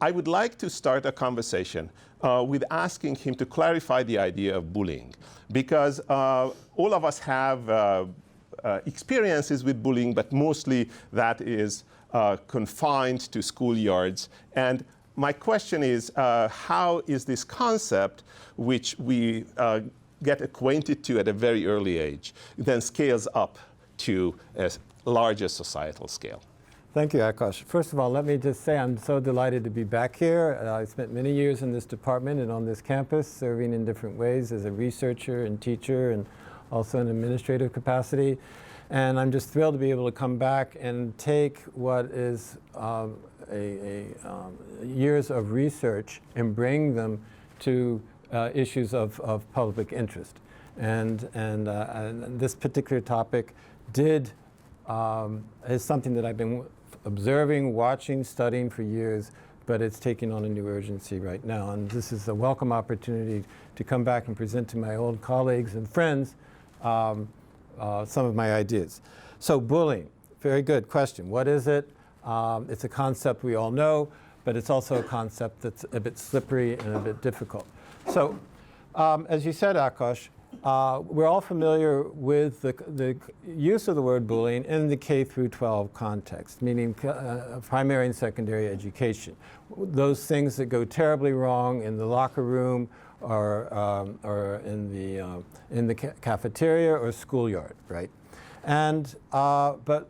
I would like to start a conversation with asking him to clarify the idea of bullying, because all of us have experiences with bullying, but mostly that is confined to schoolyards. And my question is, how is this concept, which we get acquainted to at a very early age, then scales up to a larger societal scale? Thank you, Akos. First of all, let me just say I'm so delighted to be back here. I spent many years in this department and on this campus, serving in different ways as a researcher and teacher and also in administrative capacity. And I'm just thrilled to be able to come back and take what is years of research and bring them to issues of public interest. And this particular topic is something that I've been observing, watching, studying for years, but it's taking on a new urgency right now. And this is a welcome opportunity to come back and present to my old colleagues and friends some of my ideas. So bullying, very good question. What is it? It's a concept we all know, but it's also a concept that's a bit slippery and a bit difficult. So as you said, Akos, we're all familiar with the use of the word bullying in the K through 12 context, meaning primary and secondary education. Those things that go terribly wrong in the locker room or in the cafeteria or schoolyard, right? And but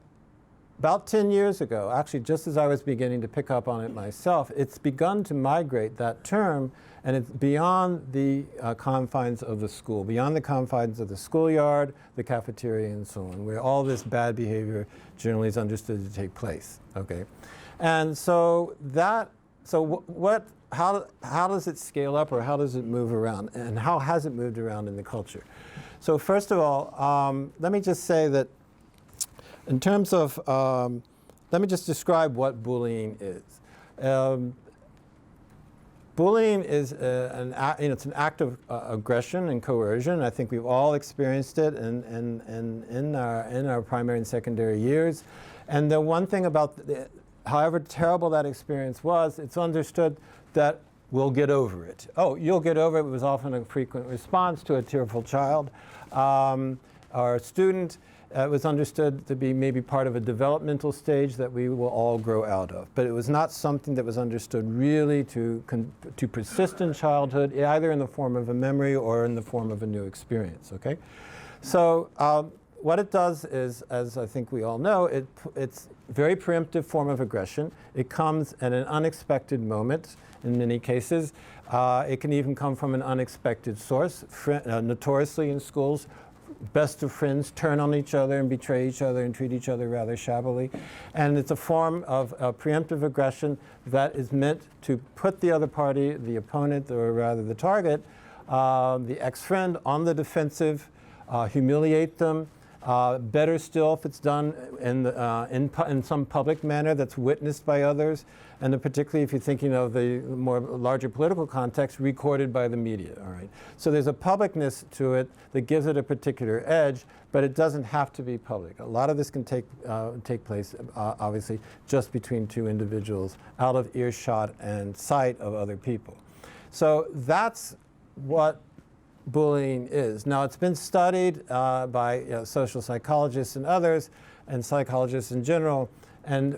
about 10 years ago, actually just as I was beginning to pick up on it myself, it's begun to migrate, that term, and it's beyond the confines of the school, beyond the confines of the schoolyard, the cafeteria, and so on, where all this bad behavior generally is understood to take place, okay? And so how does it scale up, or how does it move around, and how has it moved around in the culture? So first of all, let me just say that in terms of, let me just describe what bullying is. Bullying is it's an act of aggression and coercion. I think we've all experienced it in our primary and secondary years. And the one thing about, however terrible that experience was, it's understood that we'll get over it. Oh, you'll get over it was often a frequent response to a tearful child or student. It was understood to be maybe part of a developmental stage that we will all grow out of. But it was not something that was understood really to persist in childhood, either in the form of a memory or in the form of a new experience, okay? So what it does is, as I think we all know, it's a very preemptive form of aggression. It comes at an unexpected moment in many cases. It can even come from an unexpected source. Notoriously in schools, best of friends turn on each other and betray each other and treat each other rather shabbily. And it's a form of preemptive aggression that is meant to put the other party, the opponent, or rather the target, the ex-friend, on the defensive, humiliate them. Better still if it's done in some public manner that's witnessed by others, and particularly if you're thinking of the more larger political context, recorded by the media, all right? So there's a publicness to it that gives it a particular edge, but it doesn't have to be public. A lot of this can take place, obviously, just between two individuals, out of earshot and sight of other people. So that's what bullying is. Now, it's been studied by social psychologists and others, and psychologists in general, and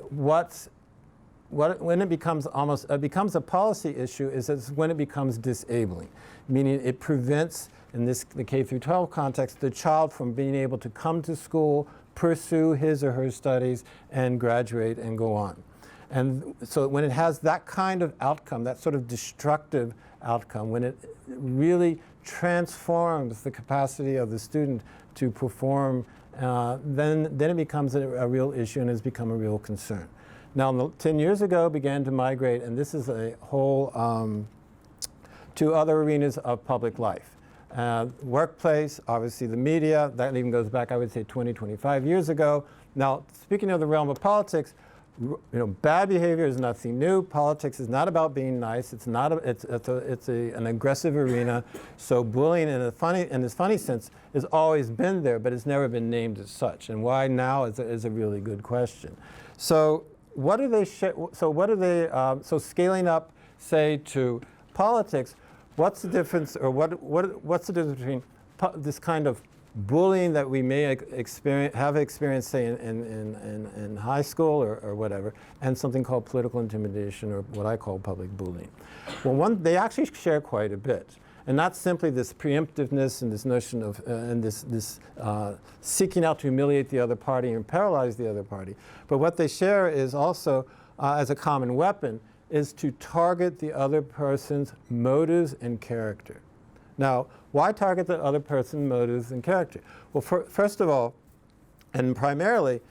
when it becomes a policy issue is when it becomes disabling, meaning it prevents, in the K through 12 context, the child from being able to come to school, pursue his or her studies, and graduate and go on. And so when it has that kind of outcome, that sort of destructive outcome, when it really transforms the capacity of the student to perform, then it becomes a real issue and has become a real concern. Now, 10 years ago, began to migrate, and this is a whole, to other arenas of public life. Workplace, obviously the media, that even goes back, I would say, 20, 25 years ago. Now, speaking of the realm of politics, bad behavior is nothing new. Politics is not about being nice. It's not. It's an aggressive arena. So bullying, in this funny sense, has always been there, but it's never been named as such. And why now is a really good question. So what do they so what are they, so scaling up, say, to politics, what's the difference, or what's the difference between this kind of bullying that we may have experienced, say, in high school or whatever, and something called political intimidation, or what I call public bullying? Well, they actually share quite a bit. And not simply this preemptiveness and this notion of, and this seeking out to humiliate the other party and paralyze the other party. But what they share is also, as a common weapon, is to target the other person's motives and character. Now, why target the other person's motives and character? Well, first of all, and primarily,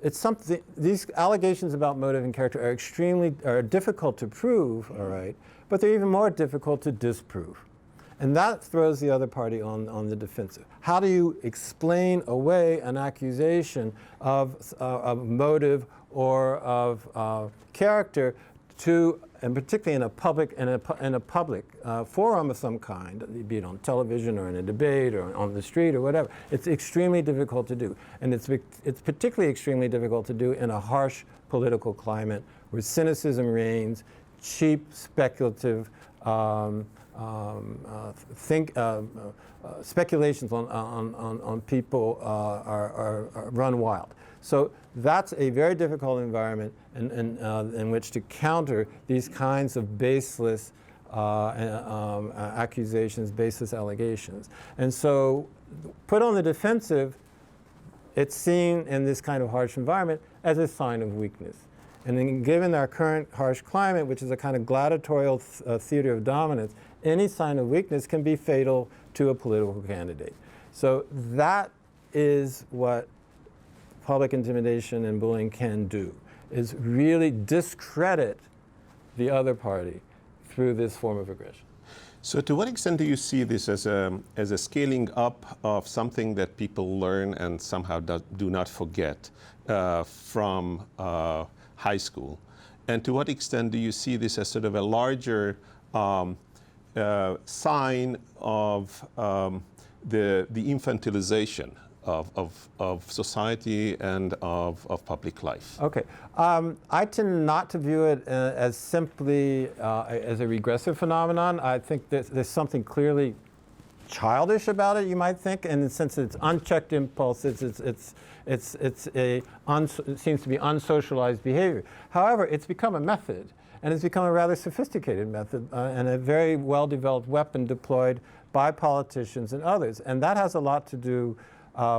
it's something, these allegations about motive and character are difficult to prove, all right, but they're even more difficult to disprove. And that throws the other party on the defensive. How do you explain away an accusation of motive or of character to, and particularly in a public forum of some kind, be it on television or in a debate or on the street or whatever? It's extremely difficult to do. And it's particularly extremely difficult to do in a harsh political climate where cynicism reigns, cheap, speculative speculations on people are run wild. So that's a very difficult environment in which to counter these kinds of baseless accusations, baseless allegations. And so put on the defensive, it's seen in this kind of harsh environment as a sign of weakness. And then given our current harsh climate, which is a kind of gladiatorial theater of dominance, any sign of weakness can be fatal to a political candidate. So that is what public intimidation and bullying can do, is really discredit the other party through this form of aggression. So to what extent do you see this as a scaling up of something that people learn and somehow do not forget from high school? And to what extent do you see this as sort of a larger sign of the infantilization of society and of public life? Okay. I tend not to view it as simply as a regressive phenomenon. I think there's something clearly childish about it, you might think, in the sense that it's unchecked impulse, it seems to be unsocialized behavior. However, it's become a method, and it's become a rather sophisticated method and a very well-developed weapon deployed by politicians and others. And that has a lot to do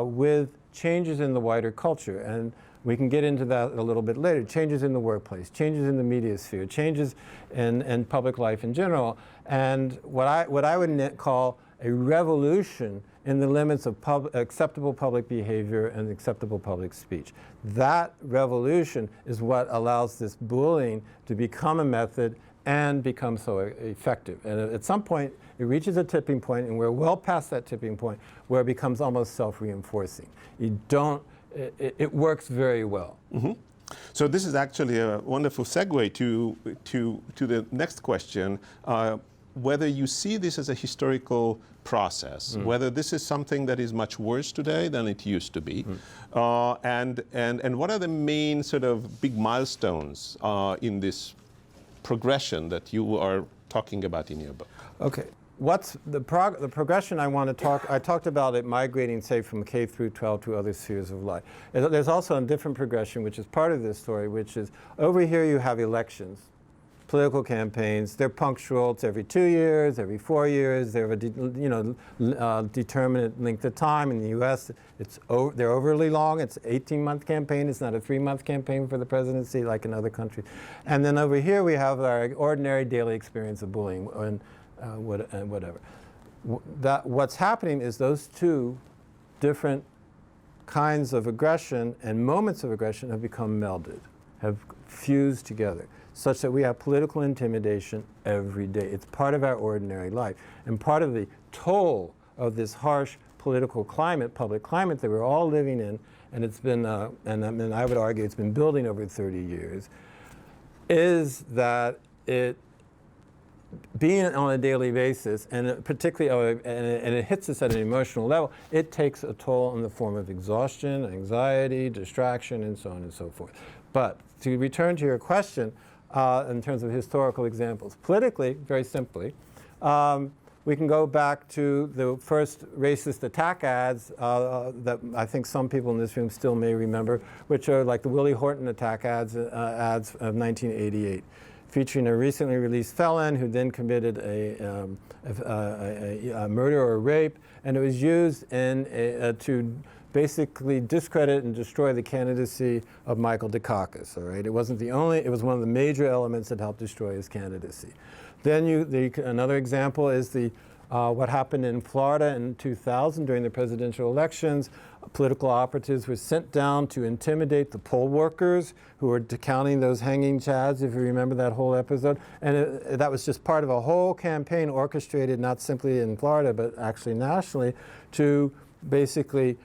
with changes in the wider culture. And we can get into that a little bit later. Changes in the workplace, changes in the media sphere, changes in public life in general, and what I would call a revolution in the limits of acceptable public behavior and acceptable public speech. That revolution is what allows this bullying to become a method and become so effective. And at some point, it reaches a tipping point, and we're well past that tipping point, where it becomes almost self-reinforcing. It works very well. Mm-hmm. So this is actually a wonderful segue to the next question. Whether you see this as a historical process, whether this is something that is much worse today than it used to be, and what are the main sort of big milestones in this progression that you are talking about in your book? Okay. What's the progression I want to talk? I talked about it migrating, say, from K through 12 to other spheres of life. There's also a different progression, which is part of this story, which is over here you have elections, political campaigns. They're punctual. It's every 2 years, every 4 years. They have a determinate length of time. In the U.S., they're overly long. It's an 18-month campaign. It's not a 3-month campaign for the presidency like in other countries. And then over here we have our ordinary daily experience of bullying and whatever. What's happening is those two different kinds of aggression and moments of aggression have become melded, have fused together, such that we have political intimidation every day. It's part of our ordinary life. And part of the toll of this harsh political climate, public climate that we're all living in, and it's been, and I would argue it's been building over 30 years, is that being on a daily basis, and particularly, and it hits us at an emotional level, it takes a toll in the form of exhaustion, anxiety, distraction, and so on and so forth. But to return to your question, in terms of historical examples, politically, very simply, we can go back to the first racist attack ads that I think some people in this room still may remember, which are like the Willie Horton attack ads of 1988, featuring a recently released felon who then committed a murder or rape, and it was used to basically discredit and destroy the candidacy of Michael Dukakis. All right, it wasn't the only; it was one of the major elements that helped destroy his candidacy. Then another example is what happened in Florida in 2000 during the presidential elections. Political operatives were sent down to intimidate the poll workers who were counting those hanging chads, if you remember that whole episode. And that was just part of a whole campaign orchestrated not simply in Florida, but actually nationally, to basically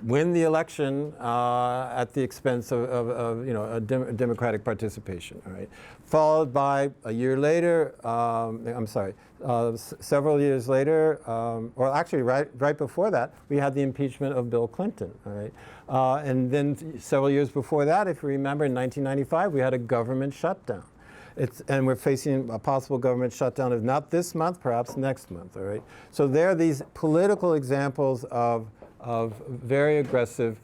win the election at the expense of democratic participation. All right, followed by a year later. Several years later, or actually right before that, we had the impeachment of Bill Clinton. All right, and then several years before that, if you remember, in 1995, we had a government shutdown. And we're facing a possible government shutdown, if not this month, perhaps next month. All right, so there are these political examples of very aggressive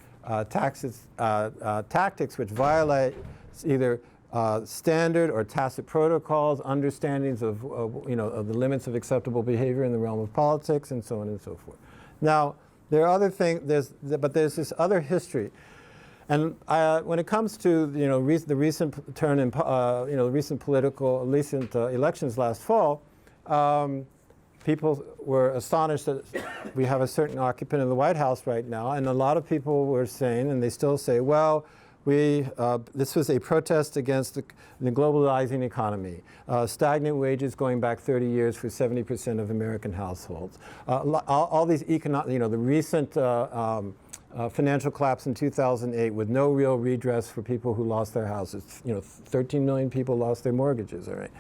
tactics which violate either standard or tacit protocols, understandings of the limits of acceptable behavior in the realm of politics, and so on and so forth. Now, there are other things, but there's this other history. And when it comes to the recent turn in recent elections last fall, people were astonished that we have a certain occupant in the White House right now, and a lot of people were saying, and they still say, well, this was a protest against the globalizing economy, stagnant wages going back 30 years for 70% of American households, all these the recent financial collapse in 2008 with no real redress for people who lost their houses. 13 million people lost their mortgages. All right.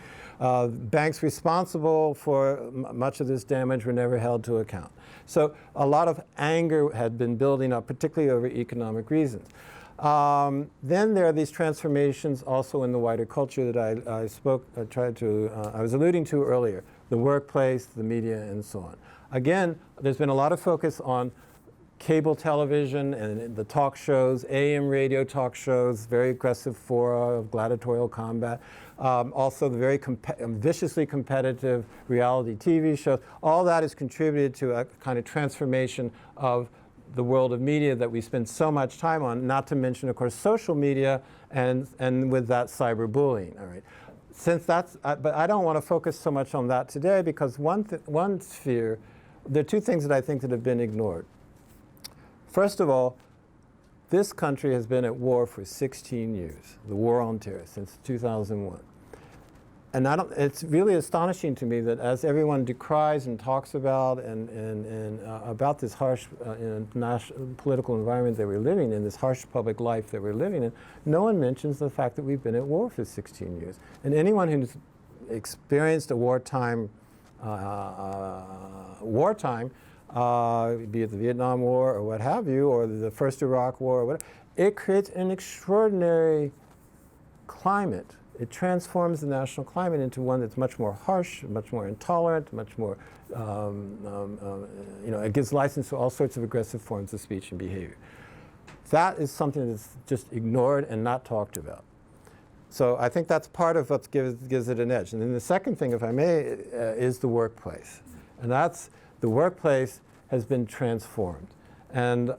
Banks responsible for much of this damage were never held to account. So a lot of anger had been building up, particularly over economic reasons. Then there are these transformations also in the wider culture that I was alluding to earlier: the workplace, the media, and so on. Again, there's been a lot of focus on cable television and the talk shows, AM radio talk shows, very aggressive fora of gladiatorial combat. Also the very viciously competitive reality TV shows. All that has contributed to a kind of transformation of the world of media that we spend so much time on, not to mention, of course, social media and with that cyberbullying. All right. Since that's, but I don't want to focus so much on that today, because one sphere, there are two things that I think that have been ignored. First of all, this country has been at war for 16 years, the war on terror, since 2001. And it's really astonishing to me that as everyone decries and talks about about this harsh national political environment that we're living in, this harsh public life that we're living in, no one mentions the fact that we've been at war for 16 years. And anyone who's experienced a wartime, be it the Vietnam War or what have you, or the first Iraq War or whatever, it creates an extraordinary climate. It transforms the national climate into one that's much more harsh, much more intolerant, much more, it gives license to all sorts of aggressive forms of speech and behavior. That is something that's just ignored and not talked about. So I think that's part of what gives it an edge. And then the second thing, if I may, is the workplace. And that's, the workplace has been transformed. And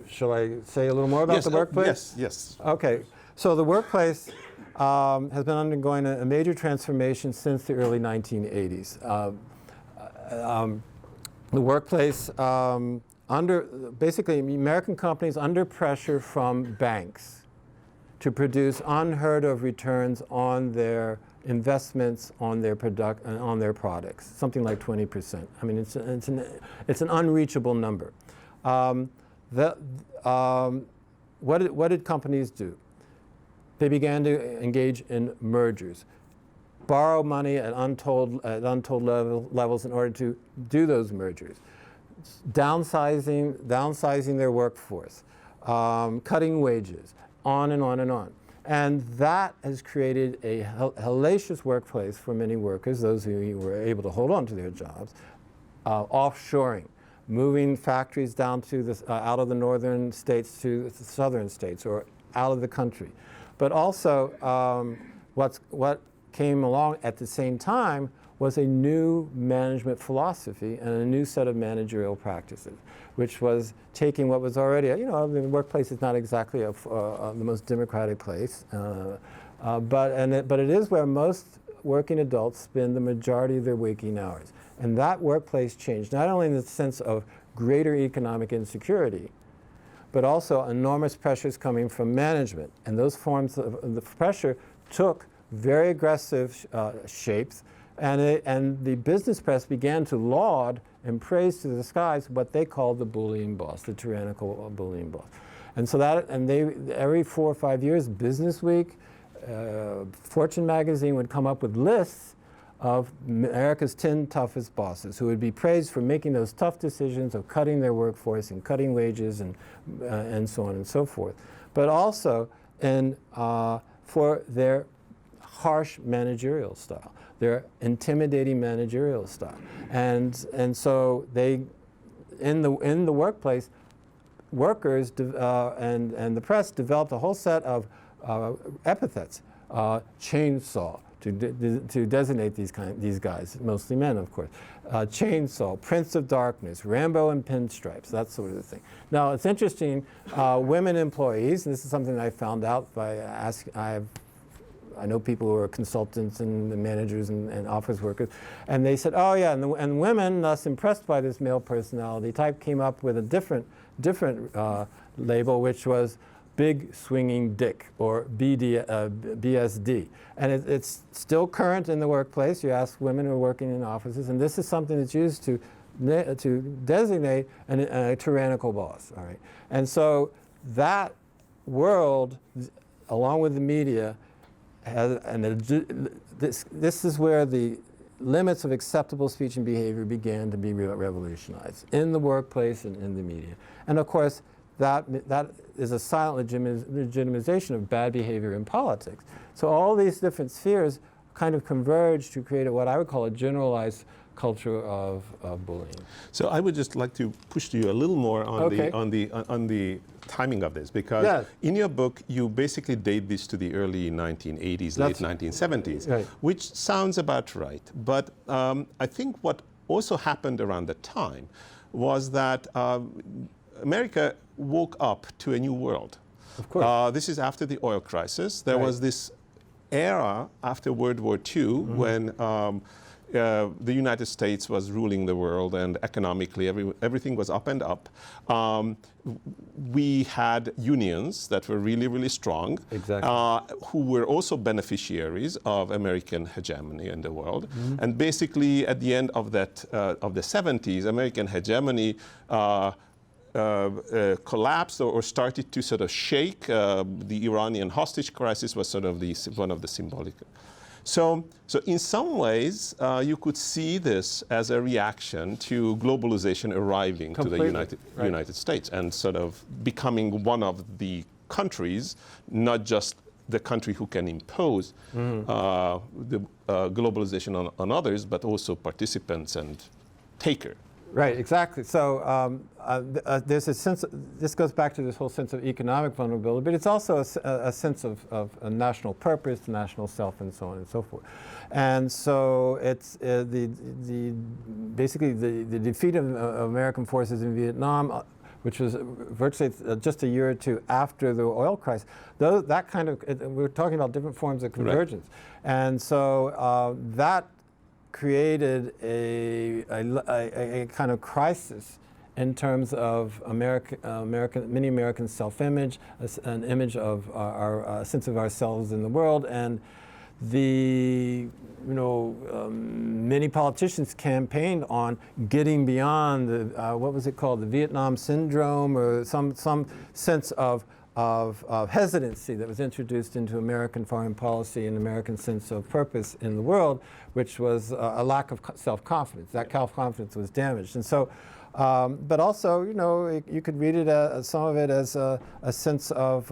shall I say a little more about the workplace? Yes. Okay. So the workplace has been undergoing a major transformation since the early 1980s. The workplace, basically American companies under pressure from banks to produce unheard of returns on their investments, on their products, something like 20%. I mean, it's an unreachable number. What did companies do? They began to engage in mergers, borrow money at untold levels in order to do those mergers, downsizing their workforce, cutting wages, on and on and on. And that has created a hellacious workplace for many workers, those who were able to hold on to their jobs, offshoring, moving factories down to out of the northern states to the southern states or out of the country. But also what came along at the same time was a new management philosophy and a new set of managerial practices, which was taking what was already, the workplace is not exactly the most democratic place, but it is where most working adults spend the majority of their waking hours. And that workplace changed, not only in the sense of greater economic insecurity, but also enormous pressures coming from management. And those forms of the pressure took very aggressive shapes, and the business press began to laud and praise to the skies what they called the bullying boss, the tyrannical bullying boss. And so every 4 or 5 years, Business Week, Fortune magazine would come up with lists of America's 10 toughest bosses who would be praised for making those tough decisions of cutting their workforce and cutting wages and so on and so forth. But also for their harsh managerial style, their intimidating managerial style. And so they, in the workplace, workers and the press developed a whole set of epithets, chainsaw, to designate these guys, mostly men, of course. Chainsaw, Prince of Darkness, Rambo in pinstripes, that sort of thing. Now, it's interesting, women employees, and this is something I found out by asking, I know people who are consultants and managers and office workers, and they said, oh yeah, and women, thus impressed by this male personality type, came up with a different label, which was big swinging dick, or BSD. And it's still current in the workplace. You ask women who are working in offices, and this is something that's used to designate a tyrannical boss. All right, and so that world, along with the media, this is where the limits of acceptable speech and behavior began to be revolutionized in the workplace and in the media. And of course, that is a silent legitimization of bad behavior in politics. So all these different spheres kind of converge to create what I would call a generalized culture of bullying. So I would just like to push to you a little more on the timing of this, because in your book you basically date this to the early 1980s, late 1970s, right, which sounds about right. But I think what also happened around that time was that America woke up to a new world. Of course. This is after the oil crisis. There was this era after World War II when the United States was ruling the world, and economically everything was up and up. We had unions that were really, really strong, who were also beneficiaries of American hegemony in the world. And basically, at the end of that of the 70s, American hegemony collapsed or started to sort of shake. The Iranian hostage crisis was sort of one of the symbolic. So in some ways, you could see this as a reaction to globalization arriving to the United States and sort of becoming one of the countries, not just the country who can impose the globalization on others, but also participants and taker. Right, exactly. So there's a sense, this goes back to this whole sense of economic vulnerability, but it's also a sense of a national purpose, national self, and so on and so forth. And so it's basically the defeat of American forces in Vietnam, which was virtually just a year or two after the oil crisis. That kind of, we're talking about different forms of convergence. Right. And so that created a kind of crisis in terms of many American self-image, an image of our sense of ourselves in the world, and many politicians campaigned on getting beyond the what was it called, the Vietnam syndrome, or some sense of hesitancy that was introduced into American foreign policy and American sense of purpose in the world, which was a lack of self-confidence. That self-confidence was damaged. And so But also, you know, you could read it as some of it as a sense of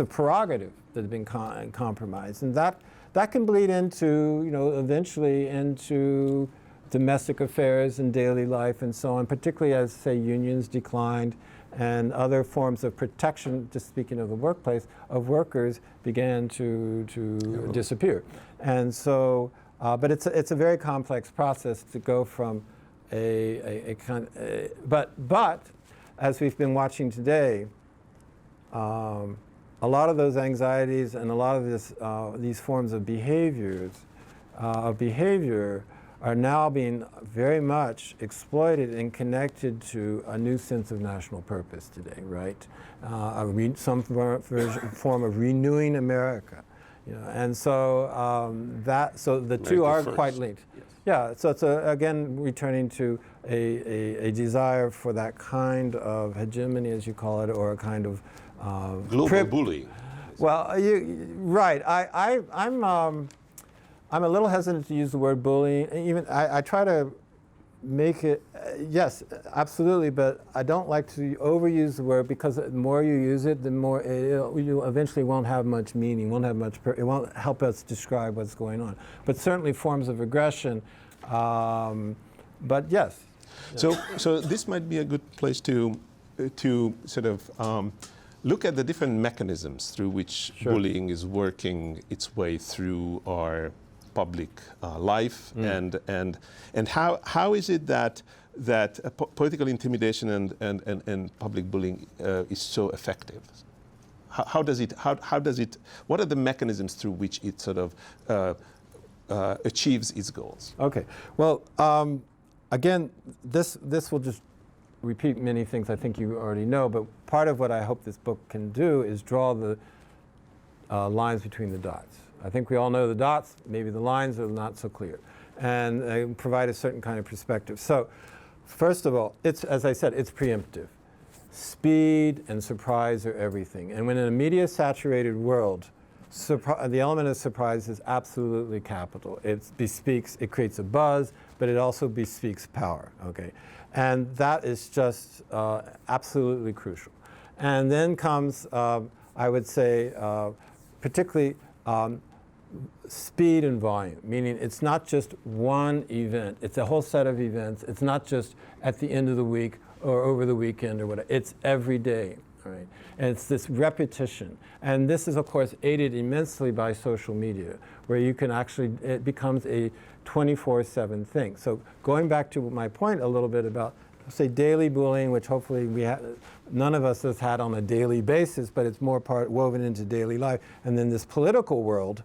prerogative that has been compromised, and that can bleed into, you know, eventually into domestic affairs and daily life and so on, particularly as, say, unions declined and other forms of protection, just speaking of the workplace, of workers began to disappear. And so, but it's a very complex process to go from but as we've been watching today, a lot of those anxieties and a lot of these forms of behavior are now being very much exploited and connected to a new sense of national purpose today, right? Some form of renewing America, you know, and so so the two are quite linked. Yes. Yeah, so it's again returning to a desire for that kind of hegemony, as you call it, or a kind of global bullying. Well, right. I'm a little hesitant to use the word bullying. Even I try to make it, yes, absolutely, but I don't like to overuse the word, because the more you use it, the more you eventually won't have much meaning, it won't help us describe what's going on. But certainly forms of aggression, but yes. So this might be a good place to sort of look at the different mechanisms through which bullying is working its way through our public life, and how is it that political intimidation and public bullying is so effective? How does it? What are the mechanisms through which it sort of achieves its goals? Okay. Well, again, this will just repeat many things I think you already know, but part of what I hope this book can do is draw the lines between the dots. I think we all know the dots, maybe the lines are not so clear, and provide a certain kind of perspective. So, first of all, as I said, it's preemptive. Speed and surprise are everything. And when in a media-saturated world, the element of surprise is absolutely capital. It creates a buzz, but it also bespeaks power, okay? And that is just absolutely crucial. And then comes, I would say, particularly speed and volume, meaning it's not just one event, it's a whole set of events. It's not just at the end of the week or over the weekend or whatever. It's every day, all right? And it's this repetition. And this is, of course, aided immensely by social media, where you can actually, it becomes a 24/7 thing. So going back to my point a little bit about, say, daily bullying, which hopefully none of us has had on a daily basis, but it's more woven into daily life. And then this political world,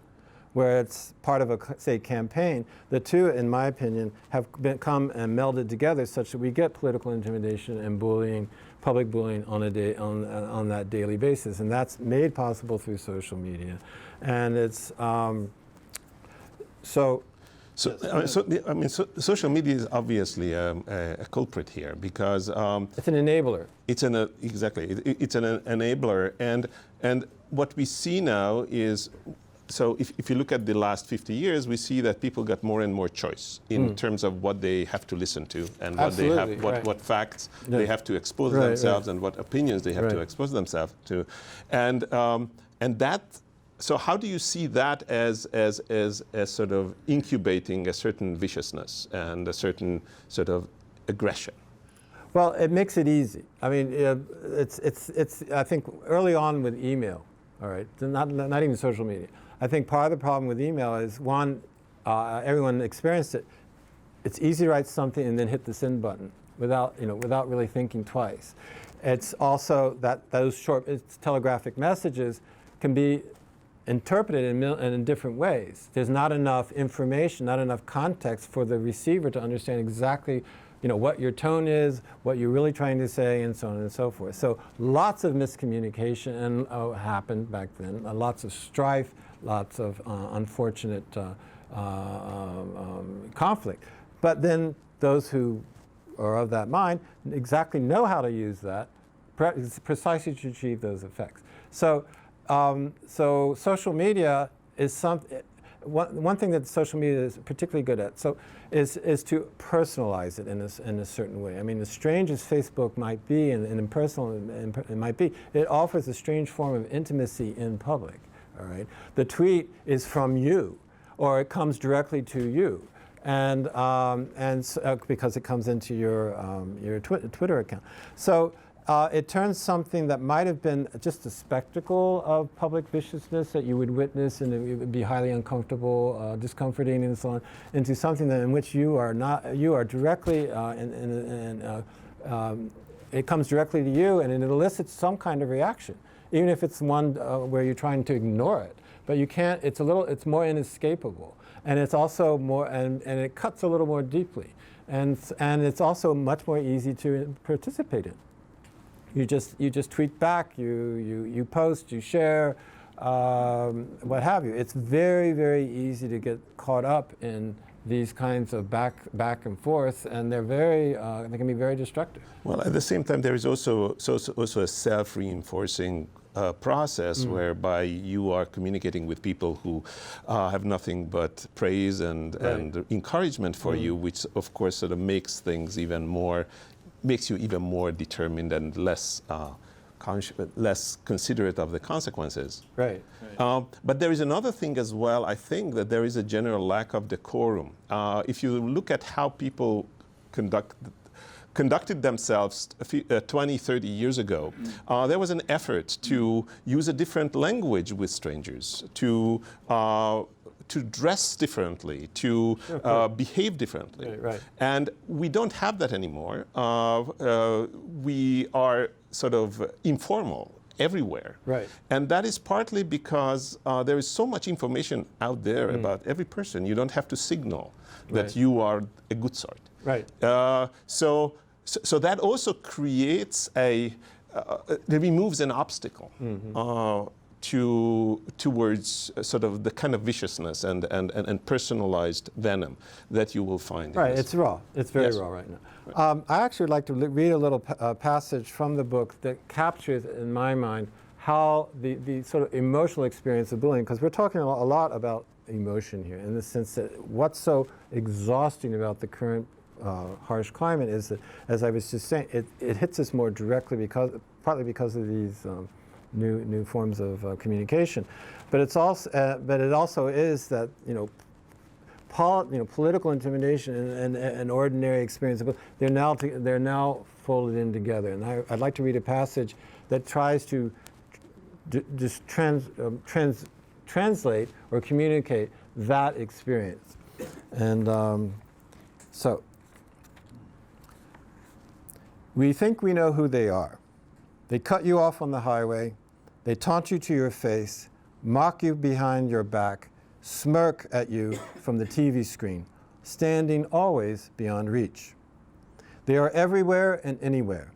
where it's part of a, say, campaign, the two, in my opinion, have come and melded together such that we get political intimidation and bullying, public bullying on that daily basis. And that's made possible through social media. And it's, social media is obviously a culprit here, because it's an enabler. It's an enabler, and what we see now is, so if you look at the last 50 years, we see that people got more and more choice in terms of what they have to listen to, and what facts they have to expose themselves, and what opinions they have to expose themselves to, and that. So how do you see that as sort of incubating a certain viciousness and a certain sort of aggression? Well, it makes it easy. I mean, it's I think early on with email, all right, not even social media. I think part of the problem with email is, one, everyone experienced it. It's easy to write something and then hit the send button without really thinking twice. It's also that those short telegraphic messages can be interpreted in different ways. There's not enough information, not enough context for the receiver to understand exactly, what your tone is, what you're really trying to say, and so on and so forth. So lots of miscommunication happened back then. Lots of strife, lots of unfortunate conflict. But then those who are of that mind exactly know how to use that precisely to achieve those effects. So social media is something. one thing that social media is particularly good at is to personalize it in a certain way. I mean, as strange as Facebook might be and impersonal it might be, it offers a strange form of intimacy in public. All right, the tweet is from you, or it comes directly to you, and because it comes into your Twitter account. So it turns something that might have been just a spectacle of public viciousness that you would witness and it would be highly uncomfortable, discomforting, and so on, into something that in which you are directly it comes directly to you, and it elicits some kind of reaction, even if it's one where you're trying to ignore it. But you can't. It's more inescapable, and it's also more, and it cuts a little more deeply, and it's also much more easy to participate in. You just tweet back, you post, you share, what have you. It's very, very easy to get caught up in these kinds of back and forth, and they can be very destructive. Well, at the same time, there is also a self-reinforcing process whereby you are communicating with people who have nothing but praise and encouragement for you, which of course sort of makes you even more determined and less considerate of the consequences. Right. But there is another thing as well. I think that there is a general lack of decorum. If you look at how people conducted themselves 20, 30 years ago, there was an effort to use a different language with strangers, to dress differently, to behave differently. Right. And we don't have that anymore. We are sort of informal everywhere. Right. And that is partly because there is so much information out there about every person. You don't have to signal that you are a good sort. Right. So that also creates it removes an obstacle towards sort of the kind of viciousness and personalized venom that you will find. Right, it's raw. It's very raw right now. Right. I actually would like to read a little passage from the book that captures, in my mind, how the sort of emotional experience of bullying, because we're talking a lot about emotion here, in the sense that what's so exhausting about the current harsh climate is that, as I was just saying, it hits us more directly partly because of these new forms of communication, but it also is that political intimidation and ordinary experience, they're now folded in together. And I'd like to read a passage that tries to just translate or communicate that experience. And so, we think we know who they are. They cut you off on the highway. They taunt you to your face, mock you behind your back, smirk at you from the TV screen, standing always beyond reach. They are everywhere and anywhere,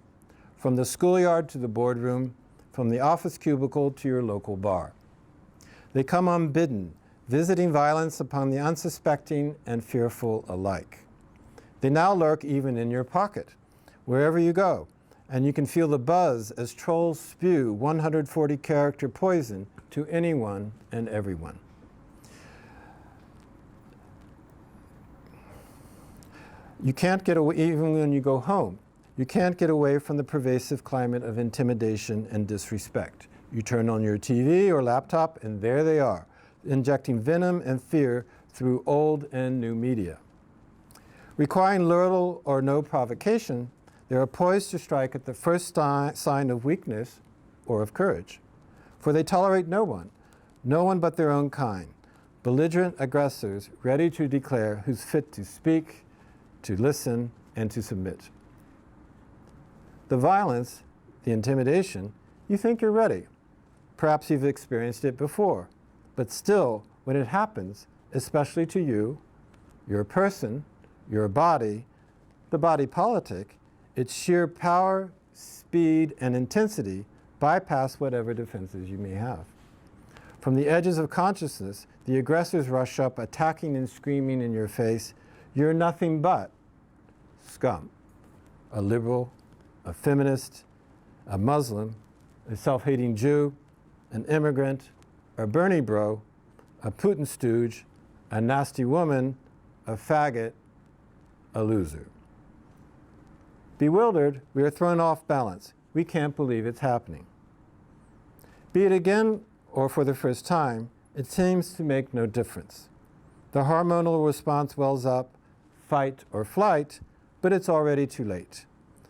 from the schoolyard to the boardroom, from the office cubicle to your local bar. They come unbidden, visiting violence upon the unsuspecting and fearful alike. They now lurk even in your pocket, wherever you go, and you can feel the buzz as trolls spew 140-character poison to anyone and everyone. You can't get away, even when you go home, you can't get away from the pervasive climate of intimidation and disrespect. You turn on your TV or laptop, and there they are, injecting venom and fear through old and new media. Requiring little or no provocation, they are poised to strike at the first sign of weakness or of courage. For they tolerate no one but their own kind, belligerent aggressors ready to declare who's fit to speak, to listen, and to submit. The violence, the intimidation, you think you're ready. Perhaps you've experienced it before, but still, when it happens, especially to you, your person, your body, the body politic, its sheer power, speed, and intensity bypass whatever defenses you may have. From the edges of consciousness, the aggressors rush up, attacking and screaming in your face, "You're nothing but scum." A liberal, a feminist, a Muslim, a self-hating Jew, an immigrant, a Bernie bro, a Putin stooge, a nasty woman, a faggot, a loser. Bewildered, we are thrown off balance. We can't believe it's happening. Be it again or for the first time, it seems to make no difference. The hormonal response wells up, fight or flight, but it's already too late.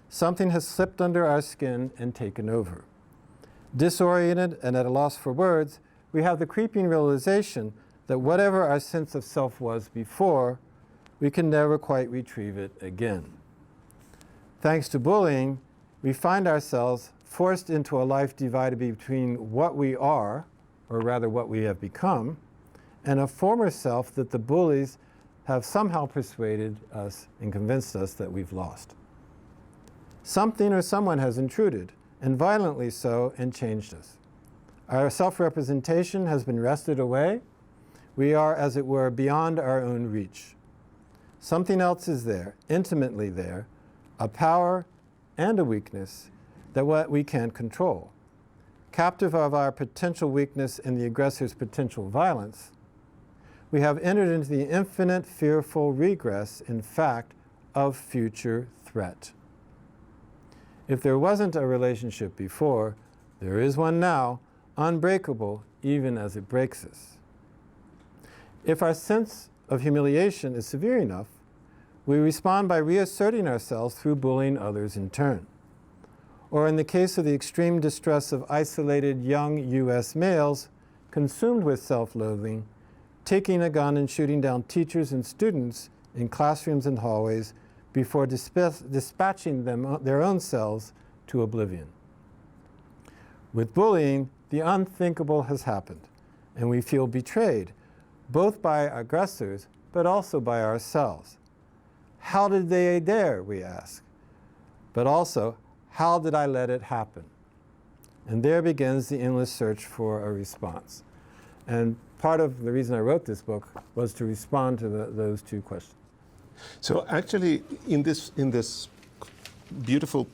Something has slipped under our skin and taken over. Disoriented and at a loss for words, we have the creeping realization that whatever our sense of self was before, we can never quite retrieve it again. Thanks to bullying, we find ourselves forced into a life divided between what we are, or rather what we have become, and a former self that the bullies have somehow persuaded us and convinced us that we've lost. Something or someone has intruded, and violently so, and changed us. Our self-representation has been wrested away. We are, as it were, beyond our own reach. Something else is there, intimately there, a power and a weakness that we can't control. Captive of our potential weakness and the aggressor's potential violence, we have entered into the infinite fearful regress, in fact, of future threat. If there wasn't a relationship before, there is one now, unbreakable even as it breaks us. If our sense of humiliation is severe enough, we respond by reasserting ourselves through bullying others in turn. Or in the case of the extreme distress of isolated young U.S. males consumed with self-loathing, taking a gun and shooting down teachers and students in classrooms and hallways before dispatching their own selves to oblivion. With bullying, the unthinkable has happened, and we feel betrayed, both by aggressors, but also by ourselves. How did they dare, we ask? But also, how did I let it happen? And there begins the endless search for a response. And part of the reason I wrote this book was to respond to those two questions. So actually, in these beautiful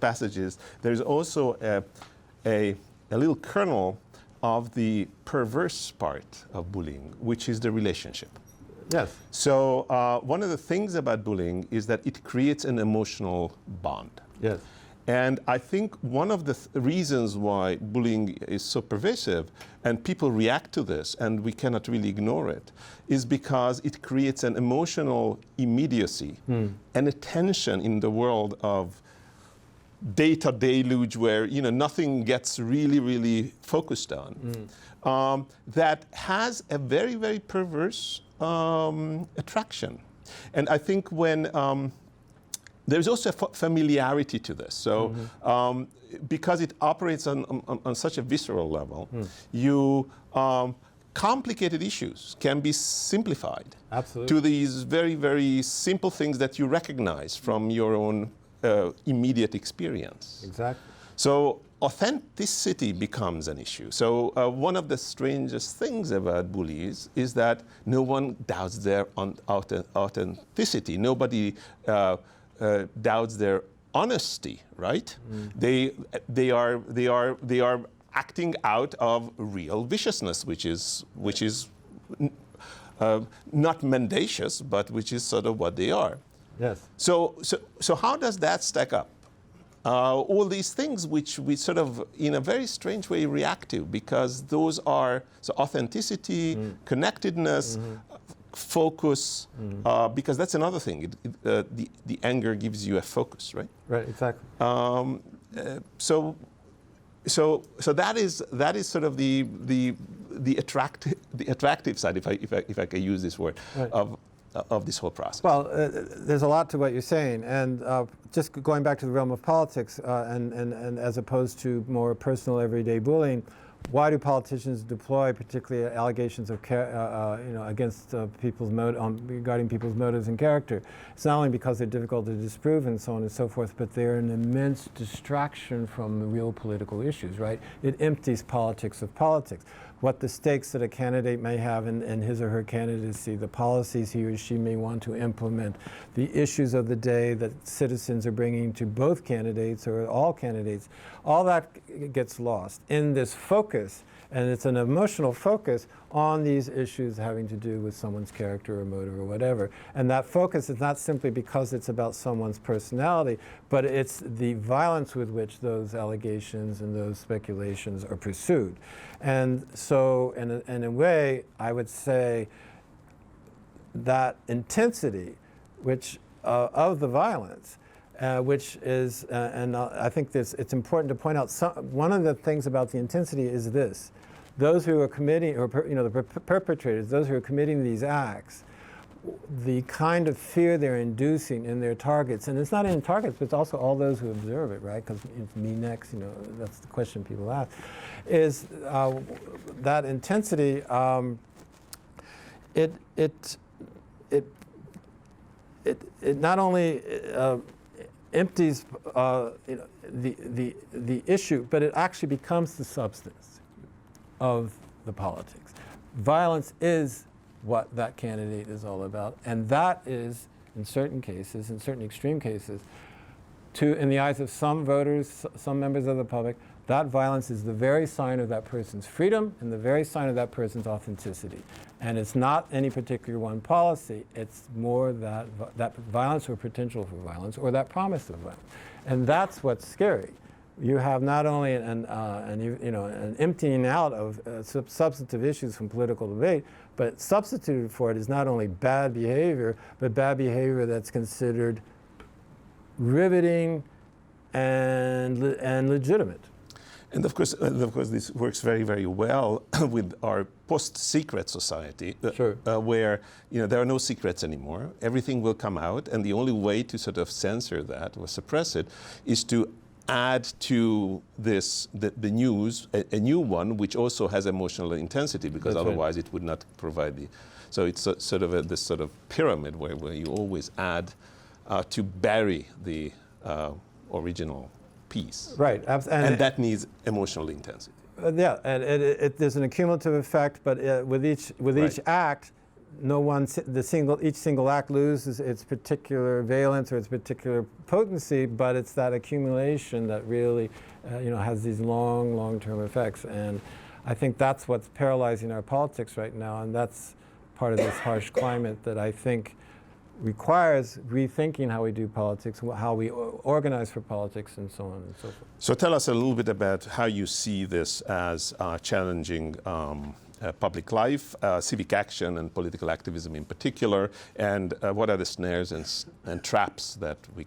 passages, there's also a little kernel of the perverse part of bullying, which is the relationship. Yes. So one of the things about bullying is that it creates an emotional bond. Yes. And I think one of the reasons why bullying is so pervasive and people react to this, and we cannot really ignore it, is because it creates an emotional immediacy and a tension in the world of data deluge where nothing gets really, really focused on, that has a very, very perverse attraction. And I think when there's also a familiarity to this. So because it operates on such a visceral level, complicated issues can be simplified to these very, very simple things that you recognize from your own immediate experience. Exactly. So authenticity becomes an issue. So one of the strangest things about bullies is that no one doubts their authenticity. Nobody doubts their honesty, right? They are acting out of real viciousness, which is not mendacious, but which is sort of what they are. Yes. So how does that stack up? All these things which we sort of, in a very strange way, react to, because those are authenticity, connectedness, focus, because that's another thing. The anger gives you a focus, right? Right. Exactly. So that is sort of the attractive side, if I can use this word, right, of this whole process. Well, there's a lot to what you're saying, and just going back to the realm of politics, and as opposed to more personal everyday bullying, why do politicians deploy particularly allegations of against people's regarding people's motives and character? It's not only because they're difficult to disprove and so on and so forth, but they're an immense distraction from the real political issues, right? It empties politics of politics. What the stakes that a candidate may have in his or her candidacy, the policies he or she may want to implement, the issues of the day that citizens are bringing to both candidates or all candidates, all that gets lost in this focus And it's an emotional focus on these issues having to do with someone's character or motive or whatever. And that focus is not simply because it's about someone's personality, but it's the violence with which those allegations and those speculations are pursued. And so, in a way, I would say that intensity of the violence, which is, and I think it's important to point out, one of the things about the intensity is this. Those who are committing, or the perpetrators, those who are committing these acts, the kind of fear they're inducing in their targets, and it's not in targets, but it's also all those who observe it, right? Because it's me next, that's the question people ask, is that intensity, it not only empties the issue, but it actually becomes the substance of the politics. Violence is what that candidate is all about, and that is, in certain cases, in certain extreme cases, in the eyes of some voters, some members of the public, that violence is the very sign of that person's freedom and the very sign of that person's authenticity. And it's not any particular one policy, it's more that violence or potential for violence or that promise of violence. And that's what's scary. You have not only an emptying out of substantive issues from political debate, but substituted for it is not only bad behavior, but bad behavior that's considered riveting and legitimate. And of course, this works very, very well with our post-secret society, Sure. Where there are no secrets anymore. Everything will come out, and the only way to sort of censor that or suppress it is to add to this the news a new one which also has emotional intensity, because That's otherwise it would not provide the. So it's sort of this sort of pyramid where you always add to bury the original piece. Right, and that needs emotional intensity. Yeah, and there's an accumulative effect, but with each Right. act, each single act loses its particular valence or its particular potency, but it's that accumulation that really, has these long-term effects. And I think that's what's paralyzing our politics right now, and that's part of this harsh climate that I think requires rethinking how we do politics, how we organize for politics, and so on and so forth. So tell us a little bit about how you see this as challenging public life, civic action, and political activism in particular, and what are the snares and traps that we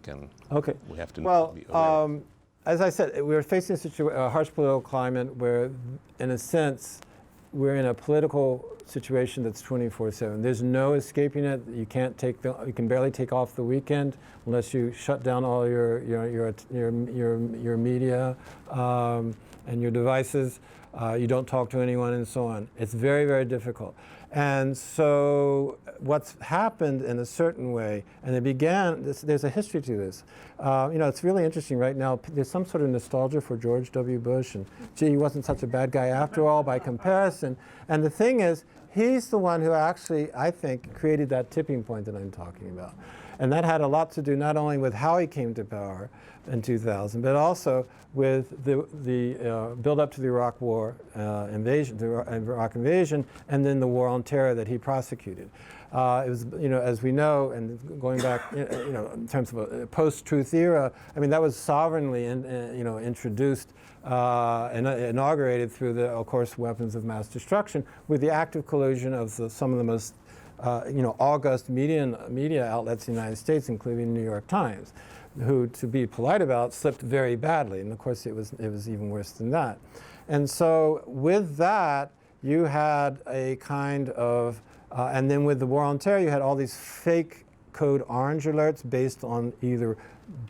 have to be aware of? As I said, we're facing a harsh political climate where, in a sense, we're in a political situation that's 24/7. There's no escaping it. You can barely take off the weekend unless you shut down all your media and your devices. You don't talk to anyone, and so on. It's very, very difficult. And so what's happened in a certain way, and it began, there's a history to this. It's really interesting right now. There's some sort of nostalgia for George W. Bush, and gee, he wasn't such a bad guy after all by comparison. And the thing is, he's the one who actually, I think, created that tipping point that I'm talking about. And that had a lot to do not only with how he came to power in 2000, but also with the build-up to the Iraq War invasion, and then the War on Terror that he prosecuted. It was, as we know, and going back, in terms of a post-truth era, I mean, that was sovereignly, introduced and inaugurated through the, of course, weapons of mass destruction, with the active collusion of some of the most august media outlets in the United States, including the New York Times, who, to be polite about, slipped very badly. And of course, it was even worse than that. And so with that, you had a kind of, and then with the War on Terror, you had all these fake code orange alerts based on either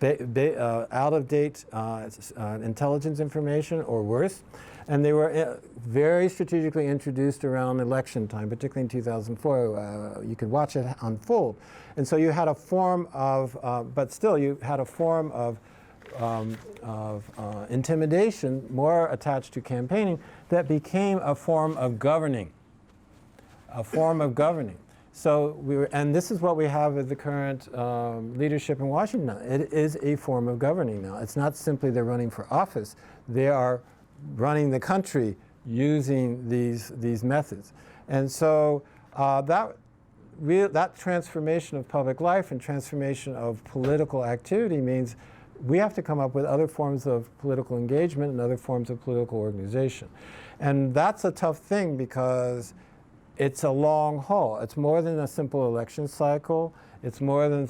out-of-date intelligence information or worse. And they were very strategically introduced around election time, particularly in 2004. You could watch it unfold. And so you had a form of, but still you had a form of intimidation, more attached to campaigning, that became a form of governing. So and this is what we have with the current leadership in Washington now. It is a form of governing now. It's not simply they're running for office. They are running the country using these methods. And so that transformation of public life and transformation of political activity means we have to come up with other forms of political engagement and other forms of political organization. And that's a tough thing because it's a long haul. It's more than a simple election cycle. It's more than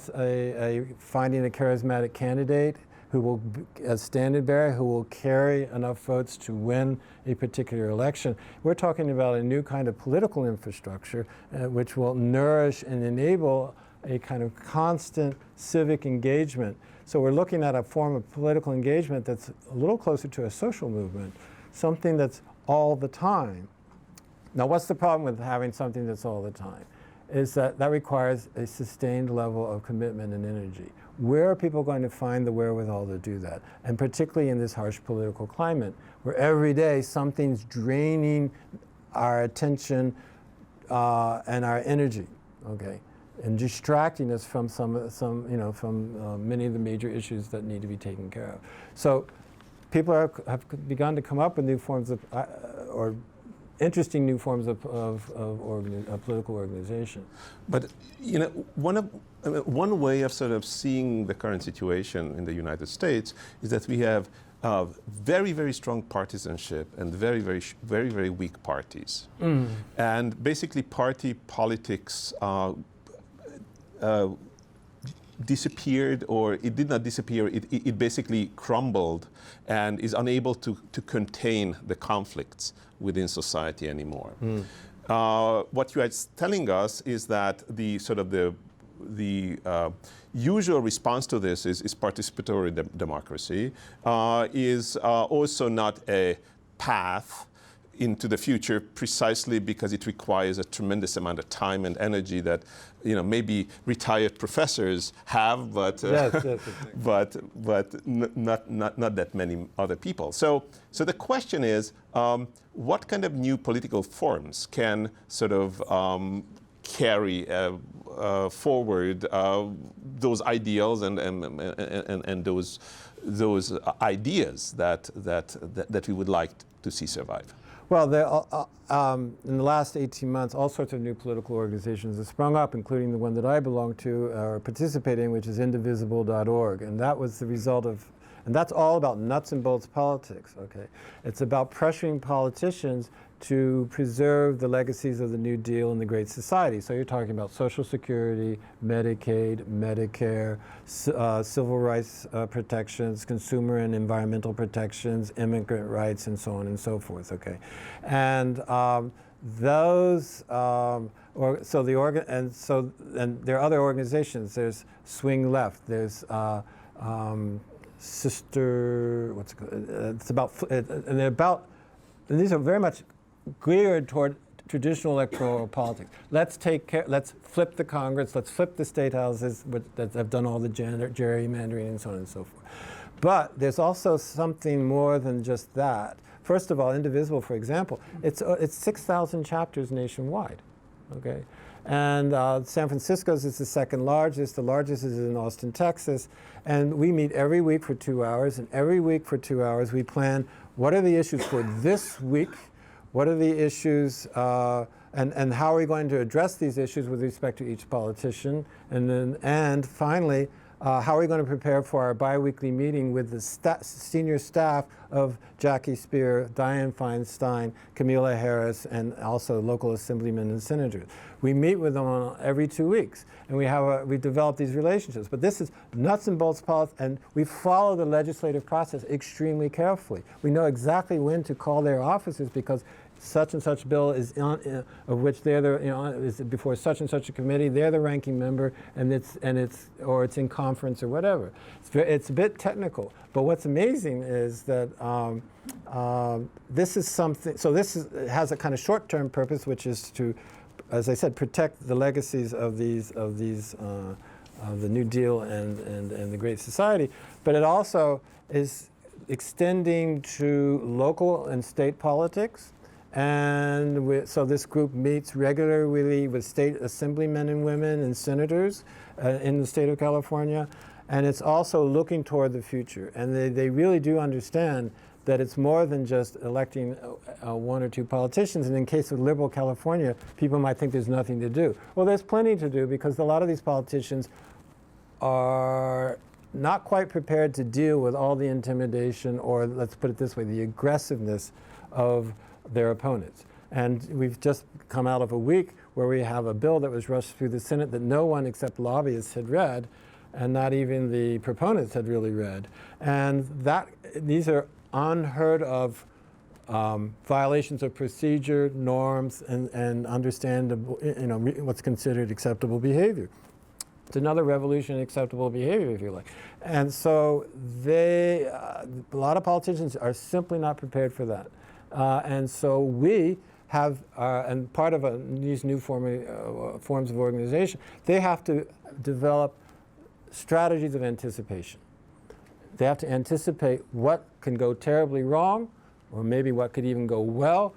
finding a charismatic candidate who will, as standard bearer, who will carry enough votes to win a particular election. We're talking about a new kind of political infrastructure which will nourish and enable a kind of constant civic engagement. So we're looking at a form of political engagement that's a little closer to a social movement, something that's all the time. Now, what's the problem with having something that's all the time? Is that requires a sustained level of commitment and energy. Where are people going to find the wherewithal to do that? And particularly in this harsh political climate, where every day something's draining our attention and our energy, okay, and distracting us from from many of the major issues that need to be taken care of. So people have begun to come up with new forms of, or interesting new forms of political organization. But one way of sort of seeing the current situation in the United States is that we have very, very strong partisanship and very, very weak parties. Mm. And basically party politics disappeared, or it did not disappear, it basically crumbled and is unable to contain the conflicts within society anymore. Mm. What you are telling us is that the usual response to this is participatory democracy, is also not a path into the future, precisely because it requires a tremendous amount of time and energy that maybe retired professors have, but yes, but not that many other people. So the question is, what kind of new political forms can sort of carry forward those ideals and those ideas that we would like to see survive? Well, in the last 18 months, all sorts of new political organizations have sprung up, including the one that I belong to or participate in, which is indivisible.org. And that was the result of, and that's all about nuts and bolts politics, okay? It's about pressuring politicians to preserve the legacies of the New Deal and the Great Society. So you're talking about Social Security, Medicaid, Medicare, civil rights protections, consumer and environmental protections, immigrant rights, and so on and so forth, okay? And those, and there are other organizations. There's Swing Left, there's Sister, what's it called? It's about, and they're about, and these are very much geared toward traditional electoral politics. Let's flip the Congress, let's flip the state houses that have done all the gerrymandering and so on and so forth. But there's also something more than just that. First of all, Indivisible, for example, it's 6,000 chapters nationwide, okay? And San Francisco's is the second largest. The largest is in Austin, Texas. And we meet every week for 2 hours. And every week for 2 hours, we plan what are the issues for this week, what are the issues, and how are we going to address these issues with respect to each politician? And finally, how are we going to prepare for our biweekly meeting with the senior staff of Jackie Speer, Dianne Feinstein, Kamala Harris, and also local assemblymen and senators? We meet with them every 2 weeks, and we develop these relationships. But this is nuts and bolts politics, and we follow the legislative process extremely carefully. We know exactly when to call their offices because such and such bill is on, of which they're the, is before such and such a committee. They're the ranking member, and it's in conference or whatever. It's a bit technical, but what's amazing is that this is something. So it has a kind of short-term purpose, which is to, as I said, protect the legacies of the New Deal and the Great Society, but it also is extending to local and state politics. And so this group meets regularly with state assemblymen and women and senators in the state of California. And it's also looking toward the future. And they really do understand that it's more than just electing one or two politicians. And in case of liberal California, people might think there's nothing to do. Well, there's plenty to do, because a lot of these politicians are not quite prepared to deal with all the intimidation, or let's put it this way, the aggressiveness of their opponents. And we've just come out of a week where we have a bill that was rushed through the Senate that no one except lobbyists had read, and not even the proponents had really read. And these are unheard of violations of procedure, norms, and understandable, what's considered acceptable behavior. It's another revolution in acceptable behavior, if you like. And so a lot of politicians are simply not prepared for that. And so we have, and part of these new forms of organization, they have to develop strategies of anticipation. They have to anticipate what can go terribly wrong, or maybe what could even go well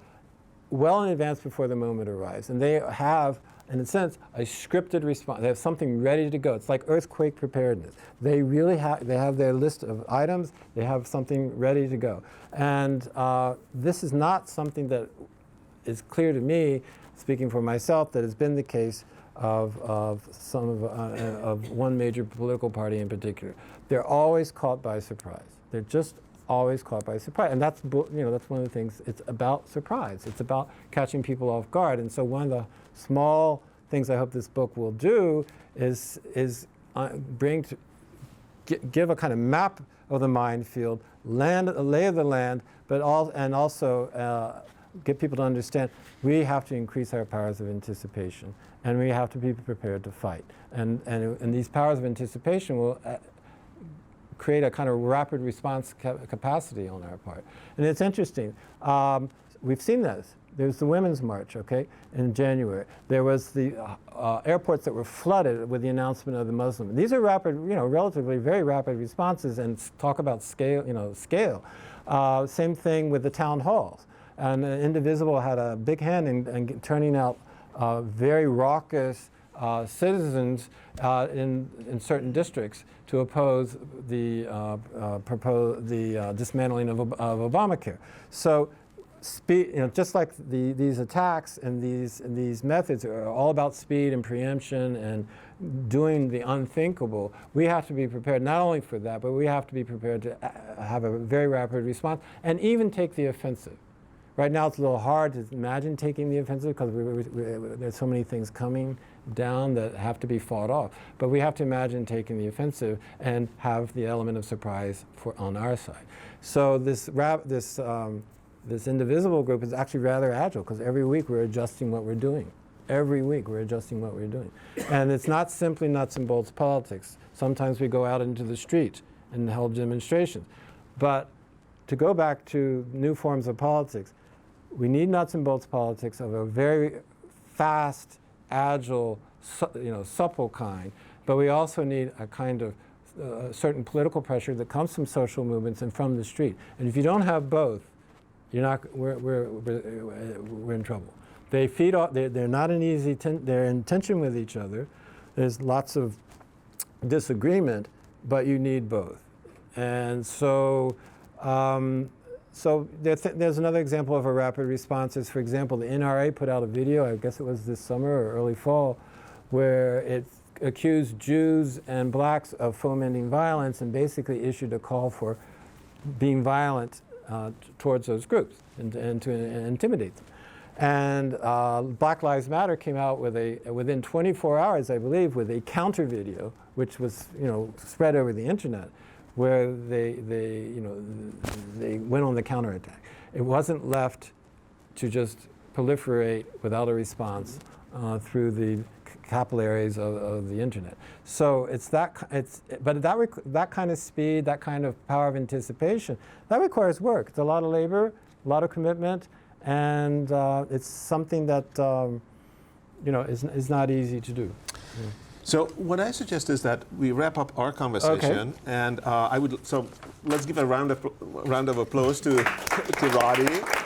in advance before the moment arrives. And they have, in a sense, a scripted response. They have something ready to go. It's like earthquake preparedness. They really have their list of items. They have something ready to go. And this is not something that is clear to me, speaking for myself, that has been the case of one major political party in particular. They're always caught by surprise. They're just always caught by surprise. And that's one of the things. It's about surprise. It's about catching people off guard. And so one of the small things I hope this book will do is give a kind of map of the minefield, a lay of the land, but also get people to understand we have to increase our powers of anticipation, and we have to be prepared to fight. And these powers of anticipation will create a kind of rapid response capacity on our part. And it's interesting. We've seen this. There's the Women's March, okay, in January. There was the airports that were flooded with the announcement of the Muslim. These are rapid, relatively very rapid responses, and talk about scale, same thing with the town halls. And Indivisible had a big hand in turning out very raucous citizens in certain districts to oppose the dismantling of Obamacare. So, just like these attacks and these methods are all about speed and preemption and doing the unthinkable, we have to be prepared not only for that, but we have to be prepared to have a very rapid response and even take the offensive. Right now it's a little hard to imagine taking the offensive because there's so many things coming down that have to be fought off. But we have to imagine taking the offensive and have the element of surprise on our side. So this Indivisible group is actually rather agile because every week we're adjusting what we're doing. Every week we're adjusting what we're doing. And it's not simply nuts and bolts politics. Sometimes we go out into the street and hold demonstrations. But to go back to new forms of politics, we need nuts and bolts politics of a very fast, agile, supple kind, but we also need a kind of certain political pressure that comes from social movements and from the street. And if you don't have both, we're in trouble. They feed off. They're not an easy. They're in tension with each other. There's lots of disagreement, but you need both. And so. So there's another example of a rapid response is, for example, the NRA put out a video, I guess it was this summer or early fall, where it accused Jews and blacks of fomenting violence and basically issued a call for being violent towards those groups and to intimidate them. And Black Lives Matter came out with within 24 hours, I believe, with a counter video, which was spread over the internet, where they went on the counterattack. It wasn't left to just proliferate without a response through the capillaries of the internet. So but that kind of speed, that kind of power of anticipation, that requires work. It's a lot of labor, a lot of commitment, and it's something that is not easy to do. Yeah. So what I suggest is that we wrap up our conversation, okay. And let's give a round of applause to Roddey.